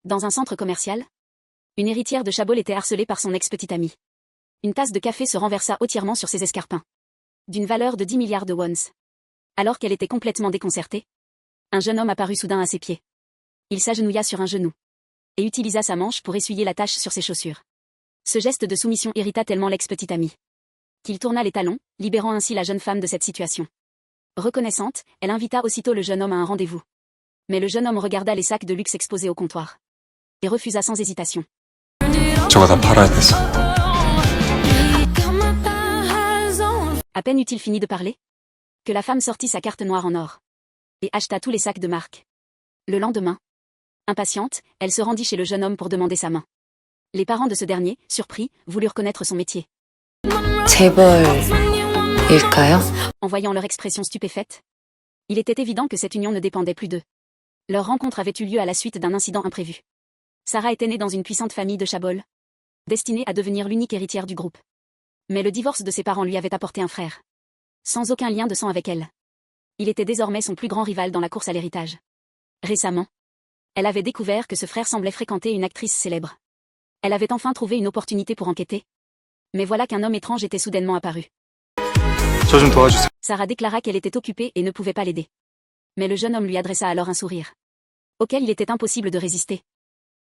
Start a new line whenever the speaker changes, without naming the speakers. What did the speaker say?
Dans un centre commercial, une héritière de Chabols était harcelée par son ex-petite amie. Une tasse de café se renversa hautement sur ses escarpins. D'une valeur de 10 milliards de wons. Alors qu'elle était complètement déconcertée, un jeune homme apparut soudain à ses pieds. Il s'agenouilla sur un genou et utilisa sa manche pour essuyer la tache sur ses chaussures. Ce geste de soumission irrita tellement l'ex-petite amie qu'il tourna les talons, libérant ainsi la jeune femme de cette situation. Reconnaissante, elle invita aussitôt le jeune homme à un rendez-vous. Mais le jeune homme regarda les sacs de luxe exposés au comptoir et refusa sans hésitation.
저거 다 팔아야 돼서.
À peine eut-il fini de parler que la femme sortit sa carte noire en or et acheta tous les sacs de marque. Le lendemain, impatiente, elle se rendit chez le jeune homme pour demander sa main. Les parents de ce dernier, surpris, voulurent connaître son métier.
재벌일까요?
En voyant leur expression stupéfaite, il était évident que cette union ne dépendait plus d'eux. Leur rencontre avait eu lieu à la suite d'un incident imprévu. Sarah était née dans une puissante famille de Chabols, destinée à devenir l'unique héritière du groupe. Mais le divorce de ses parents lui avait apporté un frère, sans aucun lien de sang avec elle. Il était désormais son plus grand rival dans la course à l'héritage. Récemment, elle avait découvert que ce frère semblait fréquenter une actrice célèbre. Elle avait enfin trouvé une opportunité pour enquêter. Mais voilà qu'un homme étrange était soudainement apparu.
저 좀 도와주세요.
Sarah déclara qu'elle était occupée et ne pouvait pas l'aider. Mais le jeune homme lui adressa alors un sourire, auquel il était impossible de résister.